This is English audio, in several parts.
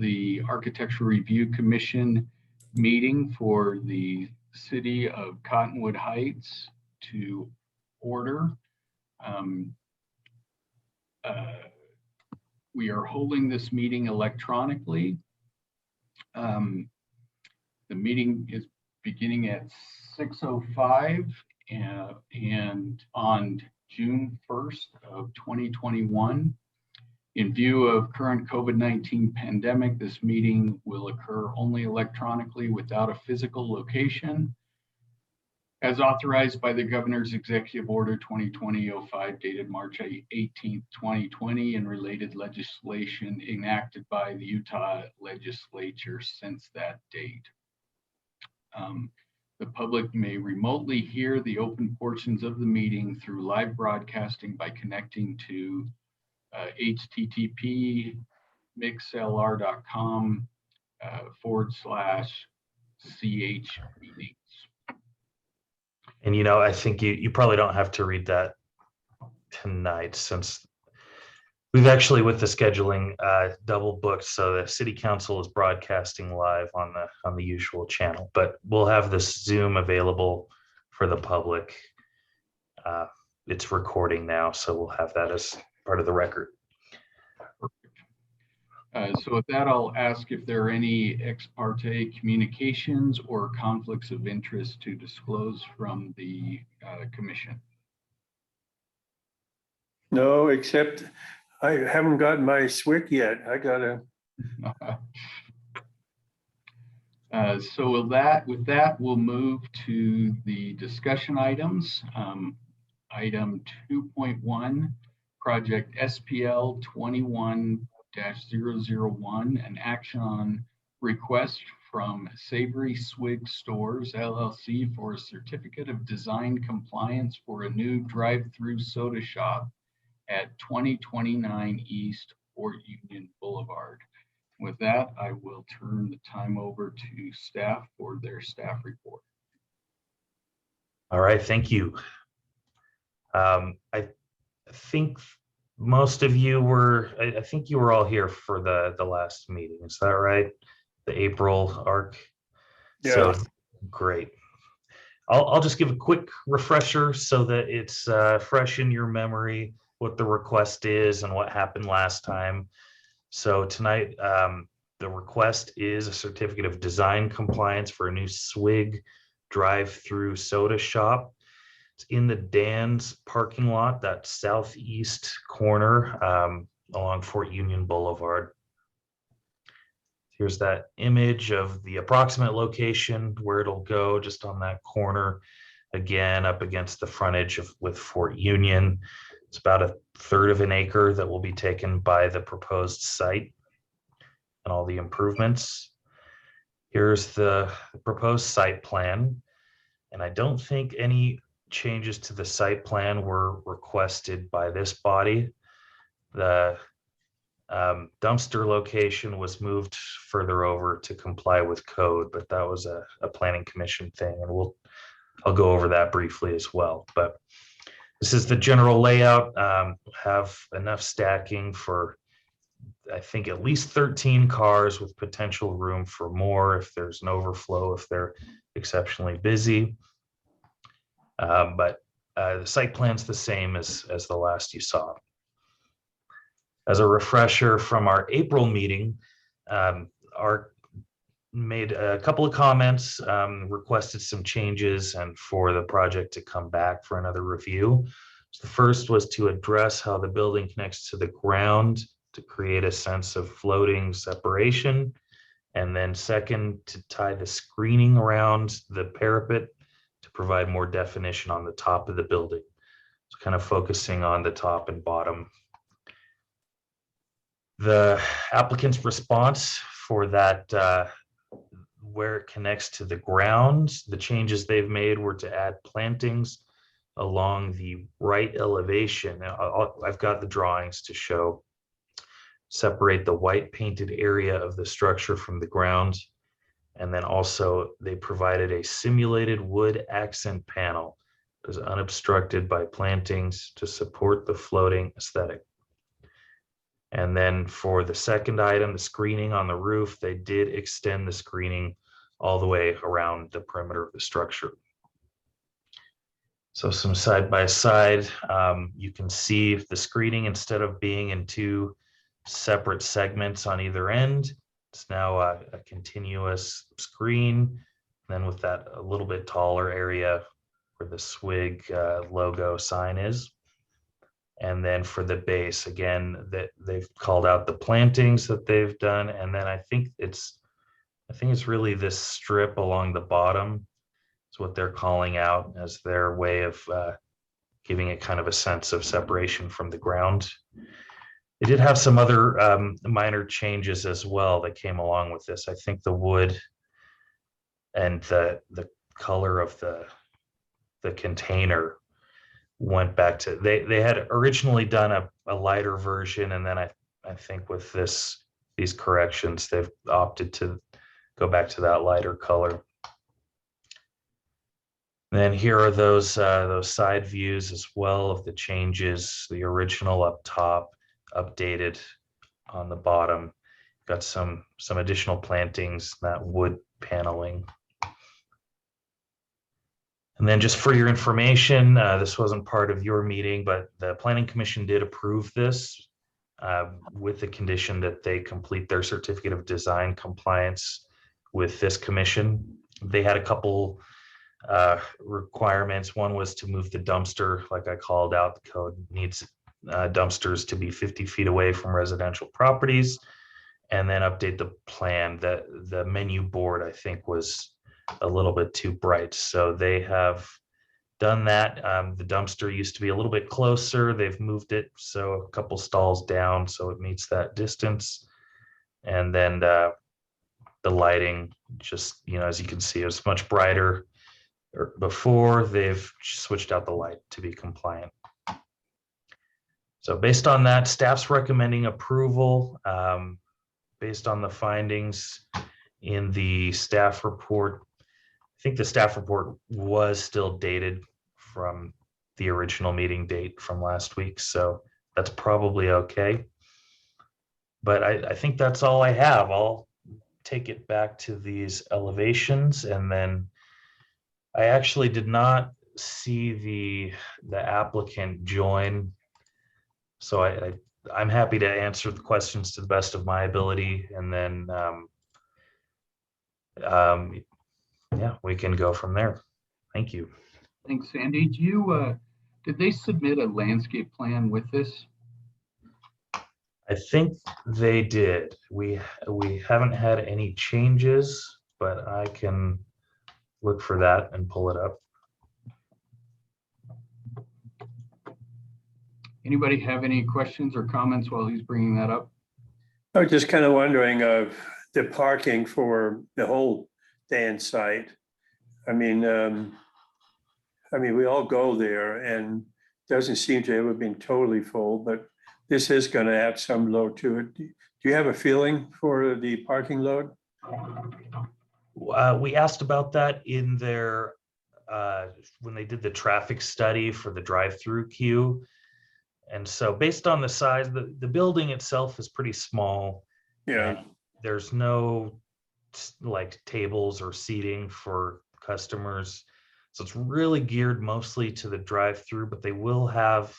the Architectural Review Commission meeting for the City of Cottonwood Heights to order. We are holding this meeting electronically. The meeting is beginning at 6:05 and on June 1st of 2021. In view of current COVID-19 pandemic, this meeting will occur only electronically without a physical location, as authorized by the Governor's Executive Order 2020-05 dated March 18th, 2020, and related legislation enacted by the Utah legislature since that date. The public may remotely hear the open portions of the meeting through live broadcasting by connecting to http://mixlr.com/ch meetings. And I think you probably don't have to read that tonight, since we've actually, with the scheduling, double booked. So the city council is broadcasting live on the usual channel, but we'll have this Zoom available for the public. It's recording now, so we'll have that as part of the record. So with that, I'll ask if there are any ex parte communications or conflicts of interest to disclose from the commission. No, except I haven't got my SWIC yet. I gotta. So with that, we'll move to the discussion items. Item 2.1, project SPL 21-001, an action on request from Savory Swig Stores LLC for a certificate of design compliance for a new drive-through soda shop at 2029 East Fort Union Boulevard. With that, I will turn the time over to staff for their staff report. All right, thank you. I think most of you were, I think you were all here for the last meeting. Is that right? The April ARC. Yeah. So great. I'll just give a quick refresher so that it's fresh in your memory what the request is and what happened last time. So tonight, the request is a certificate of design compliance for a new Swig drive-through soda shop. It's in the Dan's parking lot, that southeast corner along Fort Union Boulevard. Here's that image of the approximate location where it'll go, just on that corner, again, up against the frontage with Fort Union. It's about 1/3 of an acre that will be taken by the proposed site and all the improvements. Here's the proposed site plan. And I don't think any changes to the site plan were requested by this body. The dumpster location was moved further over to comply with code, but that was a planning commission thing, and I'll go over that briefly as well. But this is the general layout. Have enough stacking for, I think, at least 13 cars, with potential room for more if there's an overflow, if they're exceptionally busy. But the site plan's the same as the last you saw. As a refresher from our April meeting, ARC made a couple of comments, requested some changes, and for the project to come back for another review. So the first was to address how the building connects to the ground to create a sense of floating separation. And then second, to tie the screening around the parapet to provide more definition on the top of the building. So kind of focusing on the top and bottom. The applicant's response for that, where it connects to the ground, the changes they've made were to add plantings along the right elevation. I've got the drawings to show. Separate the white painted area of the structure from the ground. And then also they provided a simulated wood accent panel that is unobstructed by plantings to support the floating aesthetic. And then for the second item, the screening on the roof, they did extend the screening all the way around the perimeter of the structure. So some side by side, you can see the screening, instead of being in two separate segments on either end, it's now a continuous screen. Then with that a little bit taller area where the SWIG logo sign is. And then for the base, again, that they've called out the plantings that they've done. And then I think it's really this strip along the bottom is what they're calling out as their way of giving it kind of a sense of separation from the ground. They did have some other minor changes as well that came along with this. I think the wood and the color of the container went back to, they had originally done a lighter version, and then I think with these corrections, they've opted to go back to that lighter color. And then here are those side views as well of the changes, the original up top, updated on the bottom. Got some additional plantings, that wood paneling. And then just for your information, this wasn't part of your meeting, but the Planning Commission did approve this with the condition that they complete their certificate of design compliance with this commission. They had a couple requirements. One was to move the dumpster, like I called out. The code needs dumpsters to be 50 feet away from residential properties, and then update the plan. The menu board, I think, was a little bit too bright, so they have done that. The dumpster used to be a little bit closer. They've moved it so a couple stalls down so it meets that distance. And then the lighting, just, as you can see, it was much brighter before. They've switched out the light to be compliant. So based on that, staff's recommending approval based on the findings in the staff report. I think the staff report was still dated from the original meeting date from last week, so that's probably okay. But I think that's all I have. I'll take it back to these elevations, and then I actually did not see the applicant join, so I'm happy to answer the questions to the best of my ability, and then yeah, we can go from there. Thank you. Thanks, Sandy. Did they submit a landscape plan with this? I think they did. We haven't had any changes, but I can look for that and pull it up. Anybody have any questions or comments while he's bringing that up? I was just kind of wondering of the parking for the whole dance site. I mean, we all go there, and doesn't seem to ever been totally full, but this is going to add some load to it. Do you have a feeling for the parking load? We asked about that in their when they did the traffic study for the drive-through queue. And so based on the size, the building itself is pretty small. Yeah. There's no like tables or seating for customers. So it's really geared mostly to the drive-through, but they will have,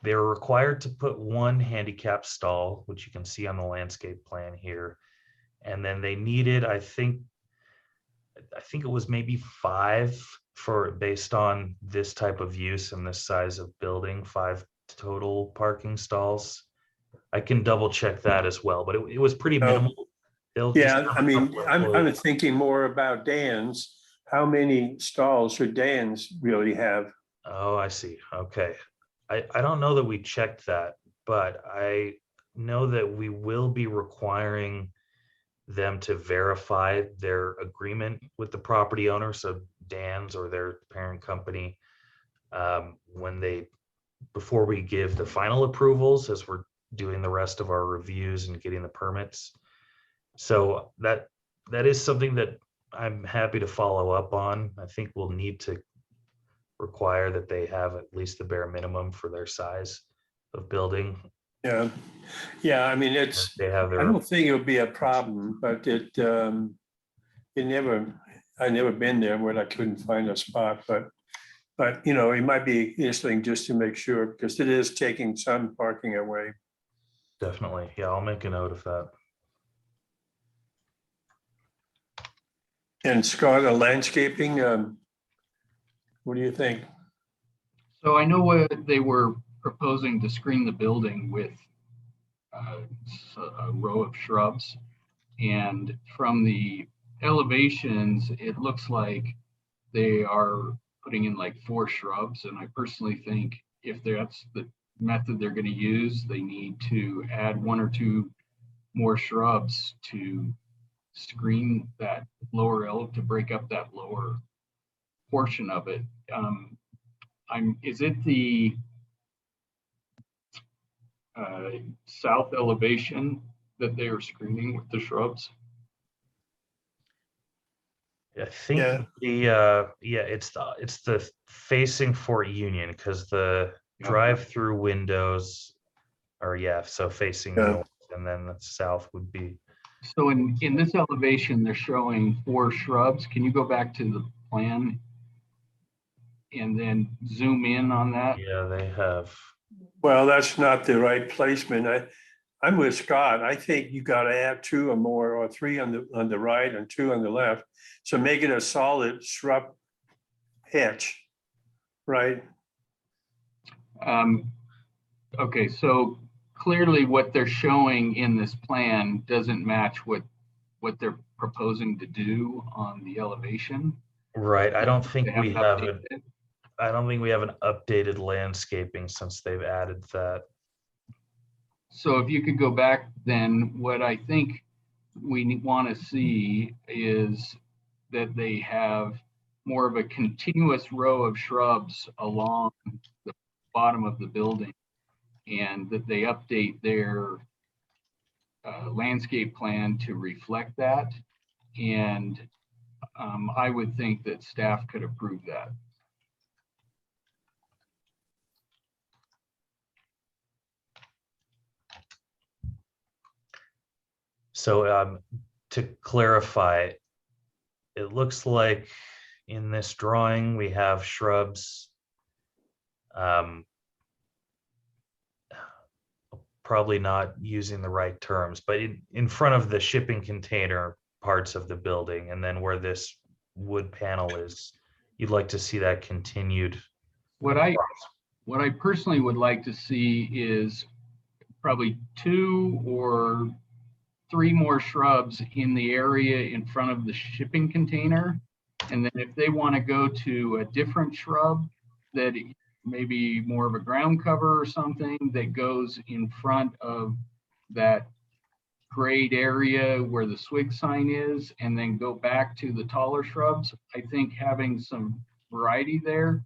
they're required to put one handicap stall, which you can see on the landscape plan here. And then they needed, I think it was maybe 5 based on this type of use and this size of building, 5 total parking stalls. I can double check that as well, but it was pretty minimal. Yeah, I mean, I'm thinking more about Dan's. How many stalls should Dan's really have? Oh, I see. Okay. I don't know that we checked that, but I know that we will be requiring them to verify their agreement with the property owner, so Dan's or their parent company, before we give the final approvals, as we're doing the rest of our reviews and getting the permits. So that is something that I'm happy to follow up on. I think we'll need to require that they have at least the bare minimum for their size of building. Yeah, yeah, I mean, it's, They have I their, don't think it'll be a problem, but it never, I never been there where I couldn't find a spot, but, you know, it might be interesting just to make sure, because it is taking some parking away. definitely. Yeah, I'll make a note of that. And Scott, landscaping, what do you think? So I know what they were proposing to screen the building with a row of shrubs. And from the elevations, it looks like they are putting in like 4 shrubs. And I personally think if that's the method they're going to use, they need to add 1 or 2 more shrubs to screen that to break up that lower portion of it. Is it the south elevation that they are screening with the shrubs? I think Yeah. yeah, it's the facing Fort Union, because the Yeah. drive-through windows are, yeah, so facing Yeah. north, and then the south would be. So in this elevation, they're showing 4 shrubs. Can you go back to the plan and then zoom in on that? Yeah, they have. Well, that's not the right placement. I'm with Scott. I think you got to add 2 or more, or 3 on the right and 2 on the left. So make it a solid shrub hedge, right? Okay, so clearly what they're showing in this plan doesn't match what they're proposing to do on the elevation. Right. I don't They think we haven't have updated it. I don't think we have an updated landscaping since they've added that. So if you could go back, then what I think we want to see is that they have more of a continuous row of shrubs along the bottom of the building, and that they update their landscape plan to reflect that. And I would think that staff could approve that. So to clarify, it looks like in this drawing we have shrubs, probably not using the right terms, but in front of the shipping container parts of the building, and then where this wood panel is, you'd like to see that continued. What I personally would like to see is probably 2 or 3 more shrubs in the area in front of the shipping container. And then if they want to go to a different shrub that maybe more of a ground cover or something that goes in front of that grade area where the swig sign is, and then go back to the taller shrubs, I think having some variety there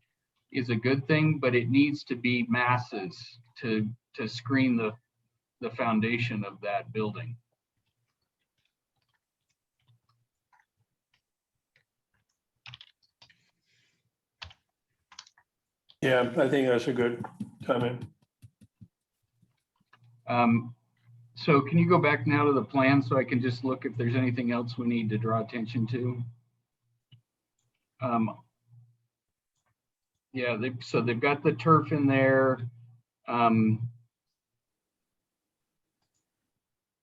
is a good thing, but it needs to be masses to screen the foundation of that building. Yeah, I think that's a good comment. So can you go back now to the plan so I can just look if there's anything else we need to draw attention to? Yeah, so they've got the turf in there.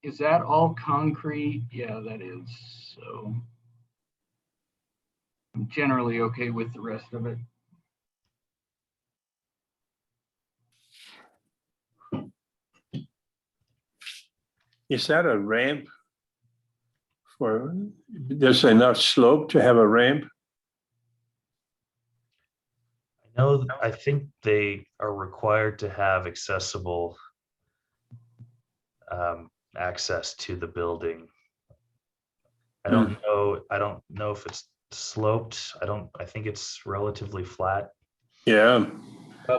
Is that all concrete? Yeah, that is. So I'm generally okay with the rest of it. Is that a ramp? There's enough slope to have a ramp? I think they are required to have accessible access to the building. I don't know if it's sloped. I think it's relatively flat. Yeah.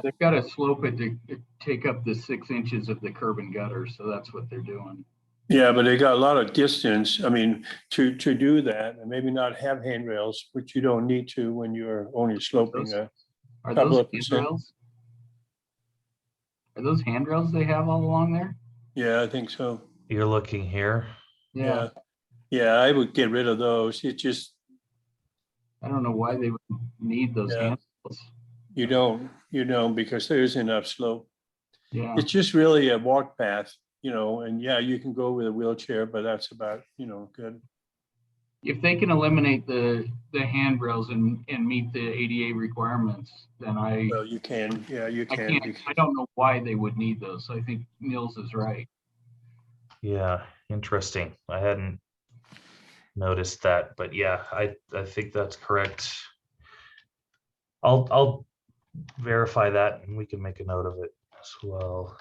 They've got to slope it to take up the 6 inches of the curb and gutter, so that's what they're doing. Yeah, but they got a lot of distance. I mean, to do that, and maybe not have handrails, which you don't need to when you're only sloping Those- a Are couple those of percent. handrails? Are those handrails they have all along there? Yeah, I think so. You're looking here. Yeah, Yeah, I would get rid of those. It just, I don't know why they would need those Yeah. handrails. you don't, because there is enough slope. Yeah, It's just really a walk path, and yeah, you can go with a wheelchair, but that's about, good. if they can eliminate the handrails and meet the ADA requirements, then Well, you can, yeah, you I can. can't, I don't know why they would need those. I think Niels is right. Yeah, interesting. I hadn't noticed that, but yeah, I think that's correct. I'll verify that and we can make a note of it as well.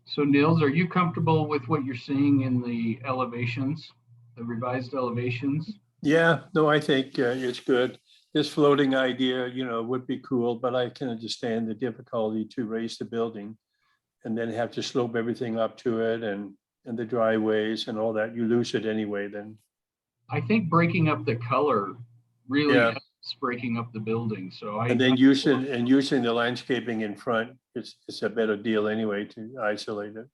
So Niels, are you comfortable with what you're seeing in the elevations, the revised elevations? Yeah, no, I think it's good. This floating idea, would be cool, but I can understand the difficulty to raise the building and then have to slope everything up to it and the driveways and all that. You lose it anyway then. I think breaking up the color really Yeah. helps breaking up the building. So And then using the landscaping in front, it's a better deal anyway to isolate it.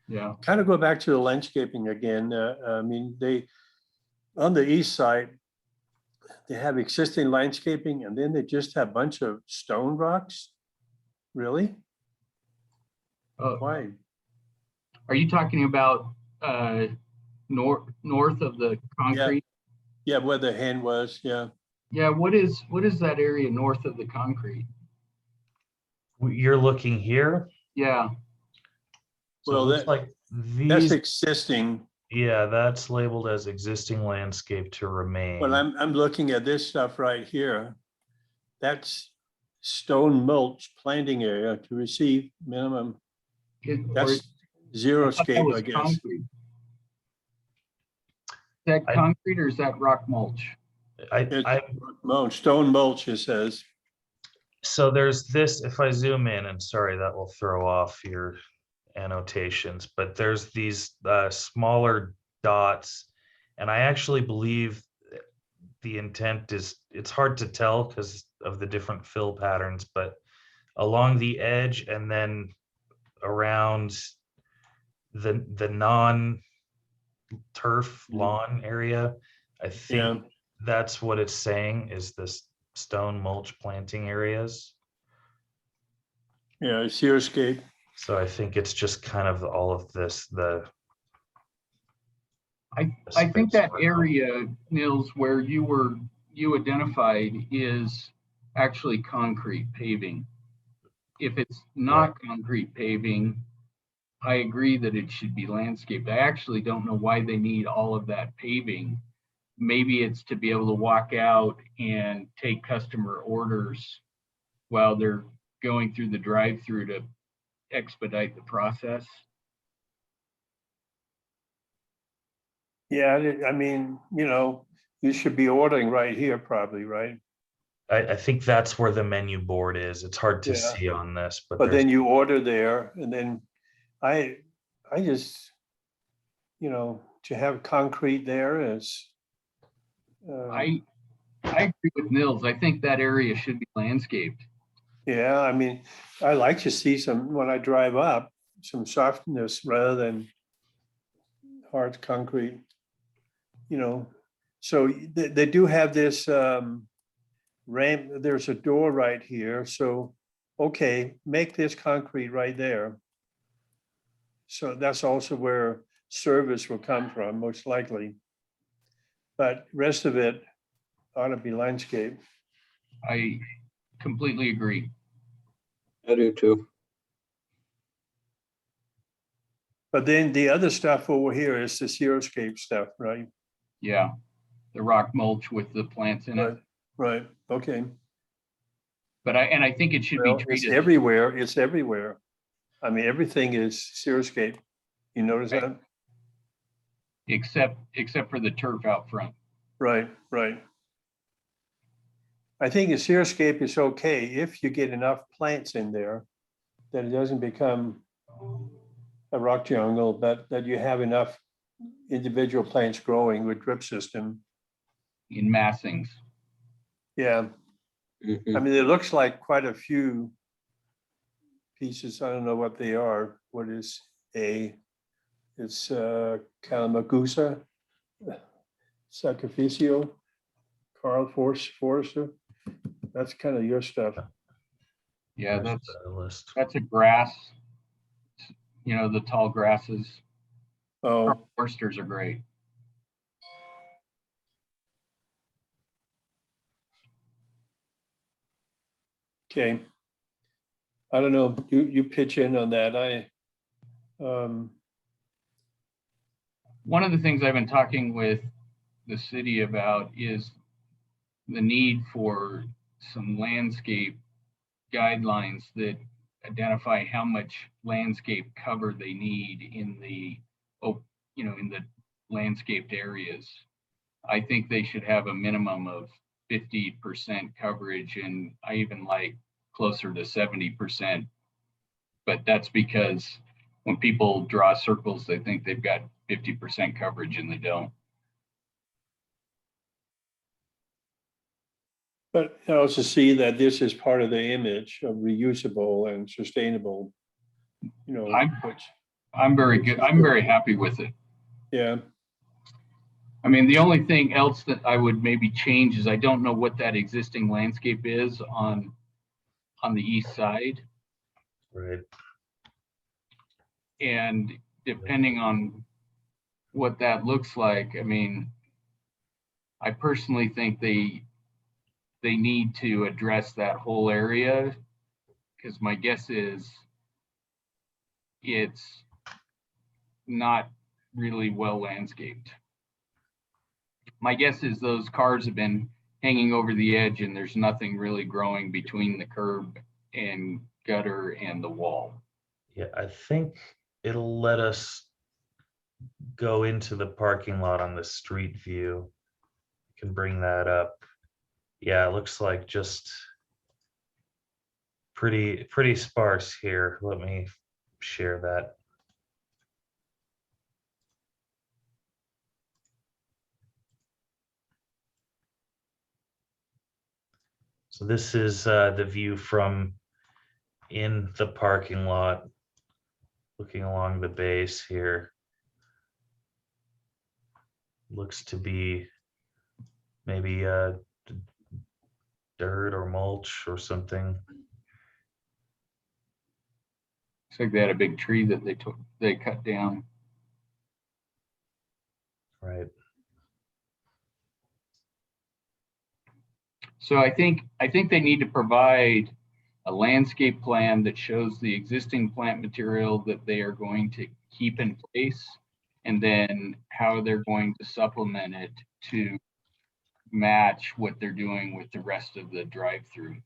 yeah, Kind of go back to the landscaping again. I mean, on the east side, they have existing landscaping and then they just have a bunch of stone rocks. Really? Why? are you talking about north of the concrete? Yeah, where the hand was, yeah. Yeah, what is that area north of the concrete? You're looking here. Yeah, So Well, it looks like that's these, existing. yeah, that's labeled as existing landscape to remain. Well, I'm looking at this stuff right here. That's stone mulch planting area to receive minimum. That's zero I thought that scape, was I guess. concrete. Is that concrete or is that rock mulch? Mulch, stone mulch, it says. So there's this, if I zoom in, and sorry, that will throw off your annotations, but there's these smaller dots. And I actually believe the intent is, it's hard to tell because of the different fill patterns, but along the edge and then around the non-turf lawn area, I think that's what it's saying is this stone mulch planting areas. Yeah, zero scape. So I think it's just kind of all of this, I think that area, Nils, where you identified is actually concrete paving. If it's not concrete paving, I agree that it should be landscaped. I actually don't know why they need all of that paving. Maybe it's to be able to walk out and take customer orders while they're going through the drive-through to expedite the process. Yeah, I mean, you should be ordering right here probably, right? I think that's where the menu board is. It's hard to see on this, but then you order there and then I just, to have concrete there is. I agree with Nils. I think that area should be landscaped. Yeah, I mean, I like to see when I drive up, some softness rather than hard concrete, So they do have this ramp, there's a door right here, so, okay, make this concrete right there. So that's also where service will come from, most likely. But rest of it ought to be landscape. I completely agree. I do too. But then the other stuff over here is the xeriscape stuff, right? Yeah, the rock mulch with the plants in it. Right, okay. But I think it should Well, be it's treated everywhere, it's everywhere. I mean, everything is xeriscape. You notice that? except for the turf out front. Right. I think a xeriscape is okay if you get enough plants in there that it doesn't become a rock jungle, but that you have enough individual plants growing with drip system. in massings. Yeah, I Mhm. mean, it looks like quite a few pieces. I don't know what they are. What is A? It's Calamagusa, Sacrificio, Carl Forster. That's kind of your stuff. Yeah, There's the list. that's a grass, you know, the tall grasses. Oh, Forsters are great. okay. I don't know. You pitch in on that. One of the things I've been talking with the city about is the need for some landscape guidelines that identify how much landscape cover they need in the, you know, in the landscaped areas. I think they should have a minimum of 50% coverage, and I even like closer to 70%. But that's because when people draw circles, they think they've got 50% coverage and they don't. But I also see that this is part of the image of reusable and sustainable, you know, which, I'm very good. I'm very happy with it. yeah, I mean, the only thing else that I would maybe change is I don't know what that existing landscape is on the east side. Right. And depending on what that looks like, I mean, I personally think they need to address that whole area, because my guess is it's not really well landscaped. My guess is those cars have been hanging over the edge and there's nothing really growing between the curb and gutter and the wall. Yeah, I think it'll let us go into the parking lot on the street view. Can bring that up. Yeah, it looks like just pretty sparse here. Let me share that. So this is the view from in the parking lot, looking along the base here. Looks to be maybe dirt or mulch or something. Looks like they had a big tree that they cut down. Right. So I think they need to provide a landscape plan that shows the existing plant material that they are going to keep in place, and then how they're going to supplement it to match what they're doing with the rest of the drive-through.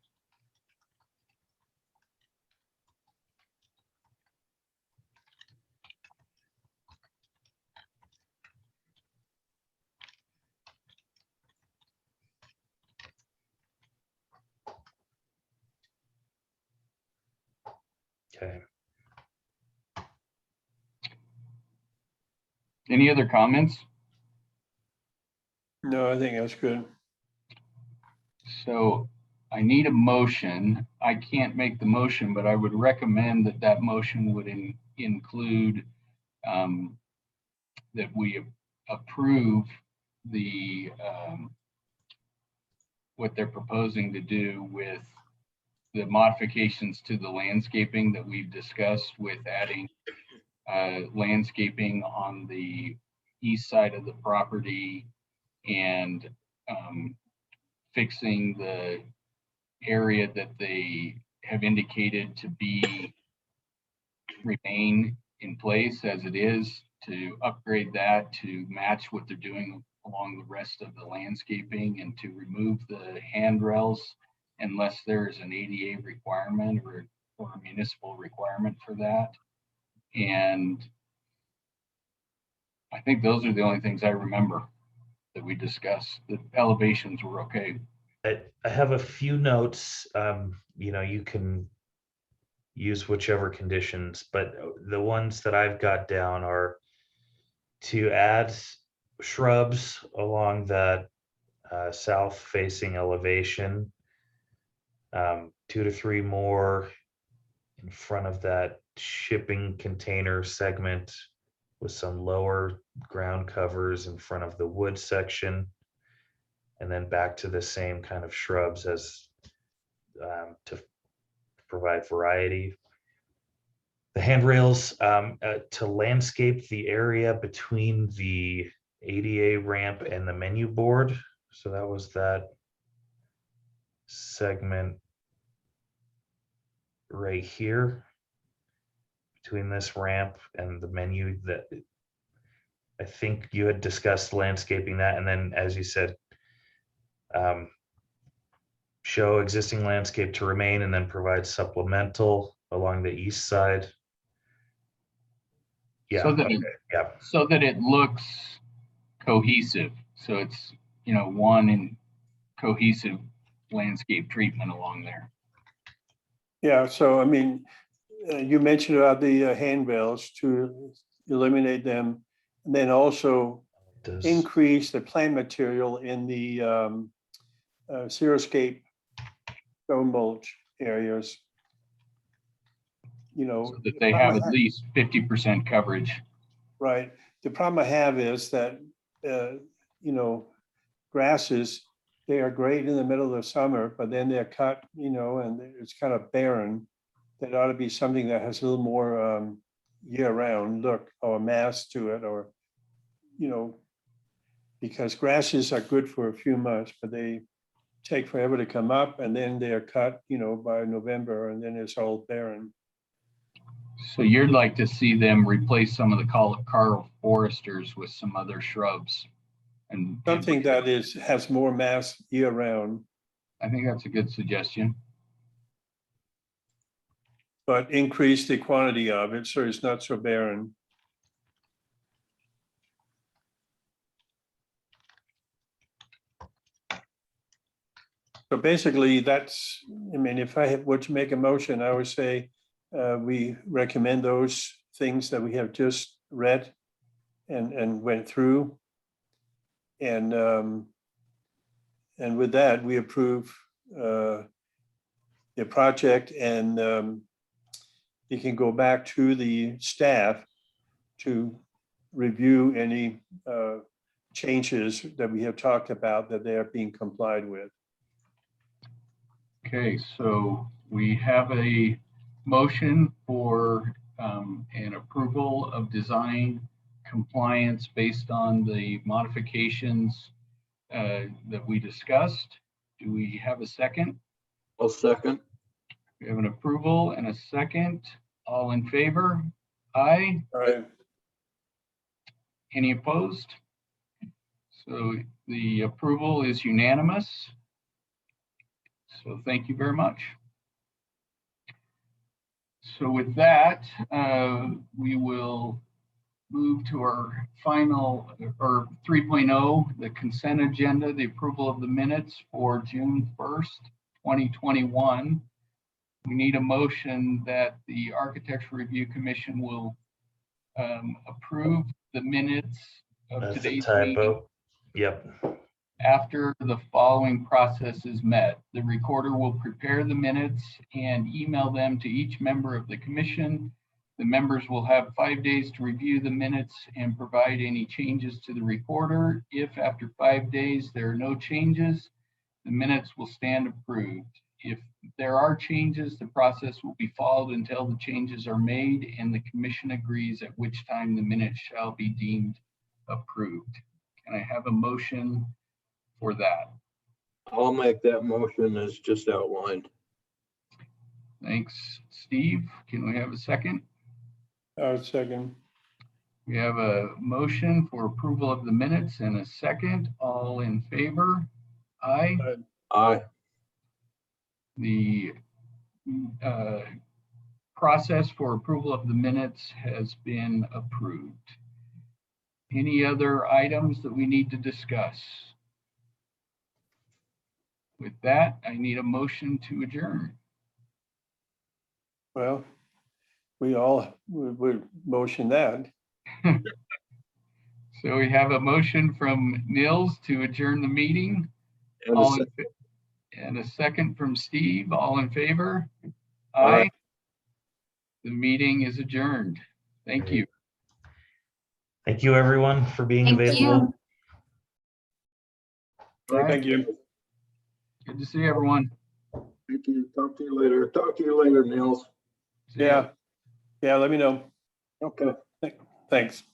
Okay. Any other comments? no, I think that's good. So I need a motion. I can't make the motion, but I would recommend that that motion would include that we approve the what they're proposing to do with the modifications to the landscaping that we've discussed, with adding landscaping on the east side of the property and fixing the area that they have indicated to be remain in place as it is, to upgrade that to match what they're doing along the rest of the landscaping, and to remove the handrails unless there is an ADA requirement or a municipal requirement for that. And I think those are the only things I remember that we discussed. The elevations were okay. I have a few notes. You know, you can use whichever conditions, but the ones that I've got down are to add shrubs along that south facing elevation. 2 to 3 more in front of that shipping container segment with some lower ground covers in front of the wood section. And then back to the same kind of shrubs as to provide variety. The handrails to landscape the area between the ADA ramp and the menu board. So that was that segment right here between this ramp and the menu. That I think you had discussed landscaping that, and then as you said, show existing landscape to remain and then provide supplemental along the east side. Yeah, So that, yeah, so that it looks cohesive. So it's, one and cohesive landscape treatment along there. Yeah, so I mean, you mentioned about the handrails to eliminate them, and then also does increase the plant material in the xeriscape stone mulch areas. So that they have at least 50% coverage. Right. The problem I have is that, grasses, they are great in the middle of the summer, but then they're cut, and it's kind of barren. That ought to be something that has a little more year-round look or mass to it, or, because grasses are good for a few months, but they take forever to come up, and then they're cut, by November, and then it's all barren. So you'd like to see them replace some of the Carl Foresters with some other shrubs. And Something that has more mass year-round, I think that's a good suggestion. but increase the quantity of it so it's not so barren. So basically, that's, I mean, if I were to make a motion, I would say we recommend those things that we have just read and went through. And with that, we approve the project, and you can go back to the staff to review any changes that we have talked about that they are being complied with. Okay, so we have a motion for an approval of design compliance based on the modifications that we discussed. Do we have a second? I'll second. We have an approval and a second. All in favor? Aye. All right. Any opposed? So the approval is unanimous. So thank you very much. So with that, we will move to our final, or 3.0, the consent agenda, the approval of the minutes for June 1st, 2021. We need a motion that the Architecture Review Commission will approve the minutes of that's a today's meeting typo. Yep. after the following process is met. The recorder will prepare the minutes and email them to each member of the commission. The members will have 5 days to review the minutes and provide any changes to the recorder. If after 5 days there are no changes, the minutes will stand approved. If there are changes, the process will be followed until the changes are made and the commission agrees, at which time the minutes shall be deemed approved. Can I have a motion for that? I'll make that motion as just outlined. Thanks, Steve. Can we have a second? Second. We have a motion for approval of the minutes and a second. All in favor? Aye. Aye. The process for approval of the minutes has been approved. Any other items that we need to discuss? With that, I need a motion to adjourn. Well, we would motion that. So we have a motion from Nils to adjourn the meeting. And a All in second. And a second from Steve. All in favor? Aye. Aye. The meeting is adjourned. Thank you. Thank you, everyone, for being Thank available. All right. Thank you. Good to see everyone. Thank you. Talk to you later. Talk to you later, Nils. See ya. Yeah. Yeah, let me know. Okay. Thanks.